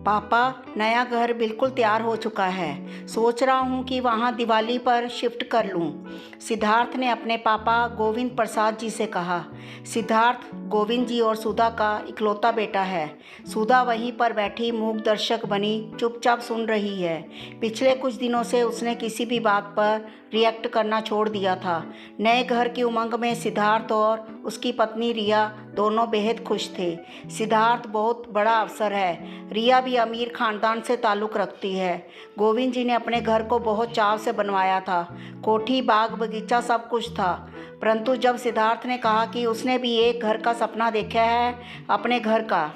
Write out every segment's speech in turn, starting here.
पापा, नया घर बिल्कुल तैयार हो चुका है। सोच रहा हूँ कि वहाँ दिवाली पर शिफ्ट कर लूँ। सिद्धार्थ ने अपने पापा गोविंद प्रसाद जी से कहा। सिद्धार्थ गोविंद जी और सुधा का इकलौता बेटा है। सुधा वहीं पर बैठी मूक दर्शक बनी चुपचाप सुन रही है। पिछले कुछ दिनों से उसने किसी भी बात पर रिएक्ट करना छोड़ दिया था। नए घर की उमंग में सिद्धार्थ और उसकी पत्नी रिया दोनों बेहद खुश थे। सिद्धार्थ बहुत बड़ा अफसर है, रिया भी अमीर खानदान से ताल्लुक़ रखती है। गोविंद जी ने अपने घर को बहुत चाव से बनवाया था। कोठी, बाग, बगीचा सब कुछ था। परंतु जब सिद्धार्थ ने कहा कि उसने भी एक घर का सपना देखा है, अपने घर का,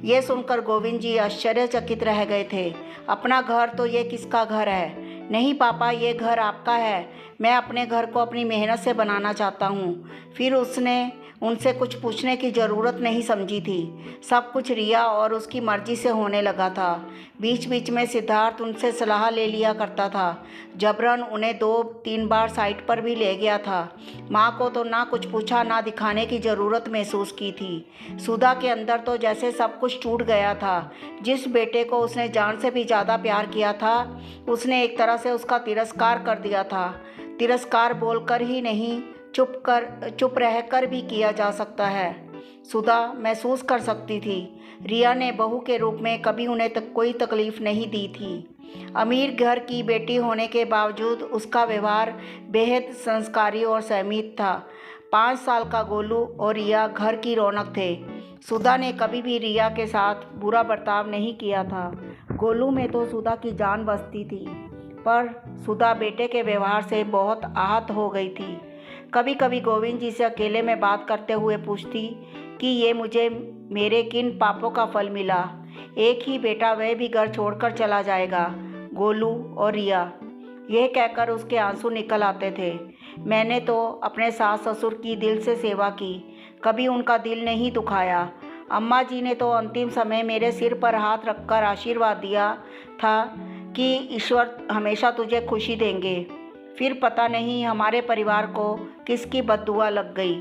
ये सुनकर गोविंद जी आश्चर्यचकित रह गए थे। अपना घर तो ये किसका घर है? नहीं पापा, ये घर आपका है। मैं अपने घर को अपनी मेहनत से बनाना चाहता हूँ। फिर उसने उनसे कुछ पूछने की ज़रूरत नहीं समझी थी। सब कुछ रिया और उसकी मर्ज़ी से होने लगा था। बीच बीच में सिद्धार्थ उनसे सलाह ले लिया करता था। जबरन उन्हें 2-3 बार साइट पर भी ले गया था। माँ को तो ना कुछ पूछा ना दिखाने की ज़रूरत महसूस की थी। सुधा के अंदर तो जैसे सब कुछ टूट गया था। जिस बेटे को उसने जान से भी ज़्यादा प्यार किया था, उसने एक तरह से उसका तिरस्कार कर दिया था। तिरस्कार बोलकर ही नहीं, चुप रहकर भी किया जा सकता है। सुधा महसूस कर सकती थी, रिया ने बहू के रूप में कभी उन्हें कोई तकलीफ़ नहीं दी थी। अमीर घर की बेटी होने के बावजूद उसका व्यवहार बेहद संस्कारी और संयमित था। 5 साल का गोलू और रिया घर की रौनक थे। सुधा ने कभी भी रिया के साथ बुरा बर्ताव नहीं किया था। गोलू में तो सुधा की जान बसती थी, पर सुधा बेटे के व्यवहार से बहुत आहत हो गई थी। कभी कभी गोविंद जी से अकेले में बात करते हुए पूछती कि ये मुझे मेरे किन पापों का फल मिला। एक ही बेटा, वह भी घर छोड़कर चला जाएगा। गोलू और रिया, यह कहकर उसके आंसू निकल आते थे। मैंने तो अपने सास ससुर की दिल से सेवा की, कभी उनका दिल नहीं दुखाया। अम्मा जी ने तो अंतिम समय मेरे सिर पर हाथ रखकर आशीर्वाद दिया था कि ईश्वर हमेशा तुझे खुशी देंगे। फिर पता नहीं हमारे परिवार को किसकी बद्दुआ लग गई।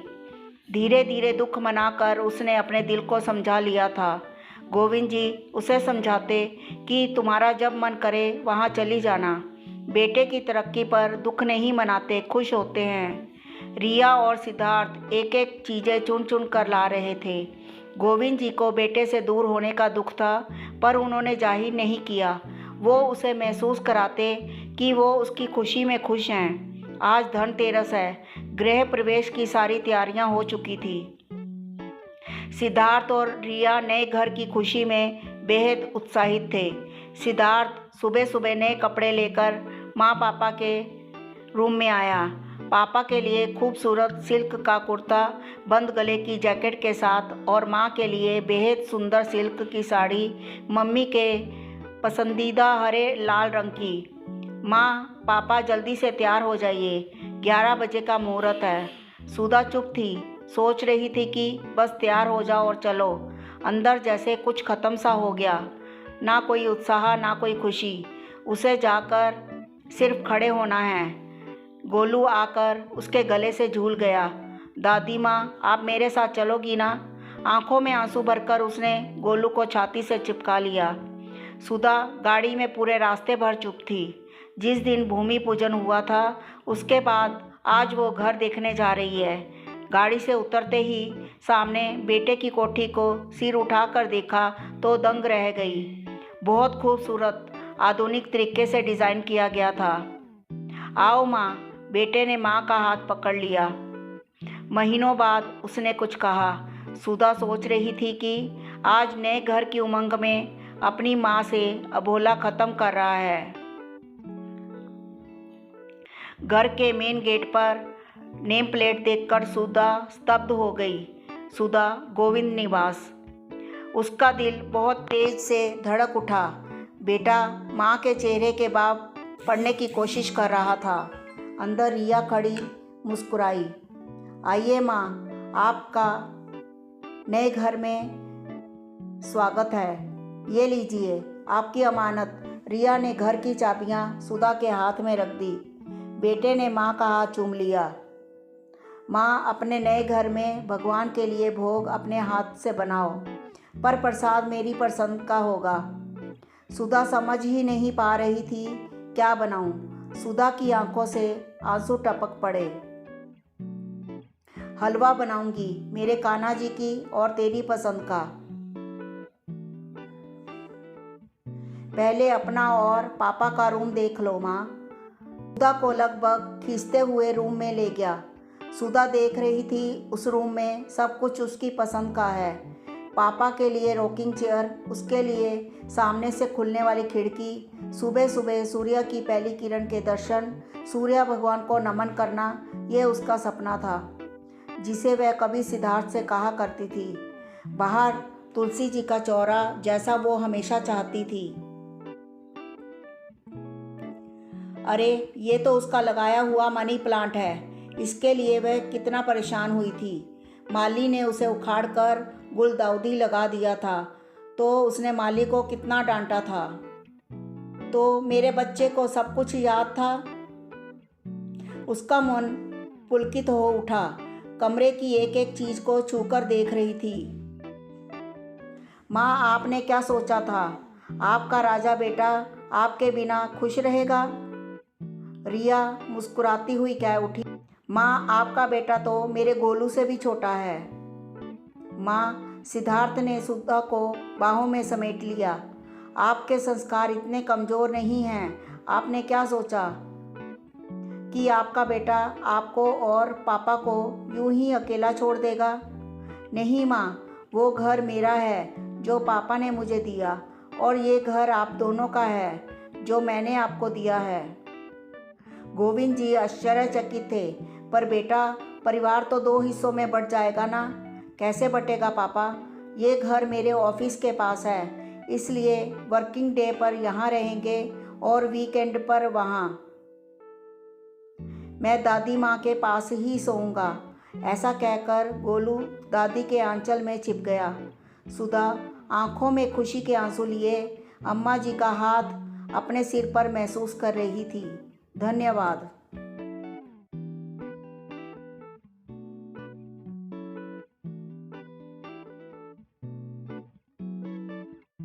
धीरे धीरे दुख मनाकर उसने अपने दिल को समझा लिया था। गोविंद जी उसे समझाते कि तुम्हारा जब मन करे वहाँ चली जाना। बेटे की तरक्की पर दुख नहीं मनाते, खुश होते हैं। रिया और सिद्धार्थ एक एक चीज़ें चुन चुन कर ला रहे थे। गोविंद जी को बेटे से दूर होने का दुख था, पर उन्होंने जाहिर नहीं किया। वो उसे महसूस कराते कि वो उसकी खुशी में खुश हैं। आज धनतेरस है, गृह प्रवेश की सारी तैयारियां हो चुकी थी। सिद्धार्थ और रिया नए घर की खुशी में बेहद उत्साहित थे। सिद्धार्थ सुबह सुबह नए कपड़े लेकर माँ पापा के रूम में आया। पापा के लिए खूबसूरत सिल्क का कुर्ता, बंद गले की जैकेट के साथ, और माँ के लिए बेहद सुंदर सिल्क की साड़ी, मम्मी के पसंदीदा हरे लाल रंग की। माँ, पापा जल्दी से तैयार हो जाइए, 11 बजे का मुहूर्त है। सुधा चुप थी, सोच रही थी कि बस तैयार हो जाओ और चलो। अंदर जैसे कुछ ख़त्म सा हो गया, ना कोई उत्साह ना कोई खुशी। उसे जाकर सिर्फ खड़े होना है। गोलू आकर उसके गले से झूल गया। दादी माँ, आप मेरे साथ चलोगी ना? आंखों में आंसू भरकर उसने गोलू को छाती से चिपका लिया। सुधा गाड़ी में पूरे रास्ते भर चुप थी। जिस दिन भूमि पूजन हुआ था, उसके बाद आज वो घर देखने जा रही है। गाड़ी से उतरते ही सामने बेटे की कोठी को सिर उठाकर देखा तो दंग रह गई। बहुत खूबसूरत, आधुनिक तरीके से डिज़ाइन किया गया था। आओ माँ, बेटे ने माँ का हाथ पकड़ लिया। महीनों बाद उसने कुछ कहा। सुधा सोच रही थी कि आज नए घर की उमंग में अपनी माँ से अबोला ख़त्म कर रहा है। घर के मेन गेट पर नेम प्लेट देखकर सुधा स्तब्ध हो गई। सुधा गोविंद निवास। उसका दिल बहुत तेज से धड़क उठा। बेटा माँ के चेहरे के भाव पढ़ने की कोशिश कर रहा था। अंदर रिया खड़ी मुस्कुराई। आइए माँ, आपका नए घर में स्वागत है। ये लीजिए आपकी अमानत। रिया ने घर की चाबियां सुधा के हाथ में रख दी। बेटे ने माँ का हाथ चूम लिया। माँ, अपने नए घर में भगवान के लिए भोग अपने हाथ से बनाओ, पर प्रसाद मेरी पसंद का होगा। सुधा समझ ही नहीं पा रही थी क्या बनाऊं। सुधा की आंखों से आंसू टपक पड़े। हलवा बनाऊंगी मेरे कान्हा जी की और तेरी पसंद का। पहले अपना और पापा का रूम देख लो माँ। सुधा को लगभग खींचते हुए रूम में ले गया। सुधा देख रही थी उस रूम में सब कुछ उसकी पसंद का है। पापा के लिए रॉकिंग चेयर, उसके लिए सामने से खुलने वाली खिड़की, सुबह सुबह सूर्य की पहली किरण के दर्शन, सूर्य भगवान को नमन करना, ये उसका सपना था जिसे वह कभी सिद्धार्थ से कहा करती थी। बाहर तुलसी जी का चौरा जैसा वो हमेशा चाहती थी। अरे ये तो उसका लगाया हुआ मनी प्लांट है, इसके लिए वह कितना परेशान हुई थी। माली ने उसे उखाड़कर गुलदाउदी लगा दिया था तो उसने माली को कितना डांटा था। तो मेरे बच्चे को सब कुछ याद था। उसका मन पुलकित हो उठा। कमरे की एक एक चीज को छूकर देख रही थी। माँ, आपने क्या सोचा था? आपका राजा बेटा आपके बिना खुश रहेगा? रिया मुस्कुराती हुई कह उठी। माँ, आपका बेटा तो मेरे गोलू से भी छोटा है। माँ, सिद्धार्थ ने सुधा को बाहों में समेट लिया। आपके संस्कार इतने कमज़ोर नहीं हैं। आपने क्या सोचा कि आपका बेटा आपको और पापा को यूं ही अकेला छोड़ देगा? नहीं माँ, वो घर मेरा है जो पापा ने मुझे दिया, और ये घर आप दोनों का है जो मैंने आपको दिया है। गोविंद जी आश्चर्यचकित थे। पर बेटा, परिवार तो 2 हिस्सों में बंट जाएगा ना? कैसे बटेगा पापा? ये घर मेरे ऑफिस के पास है, इसलिए वर्किंग डे पर यहाँ रहेंगे और वीकेंड पर वहाँ। मैं दादी माँ के पास ही सोऊंगा। ऐसा कहकर गोलू दादी के आंचल में छिप गया। सुधा आंखों में खुशी के आंसू लिए अम्मा जी का हाथ अपने सिर पर महसूस कर रही थी। धन्यवाद।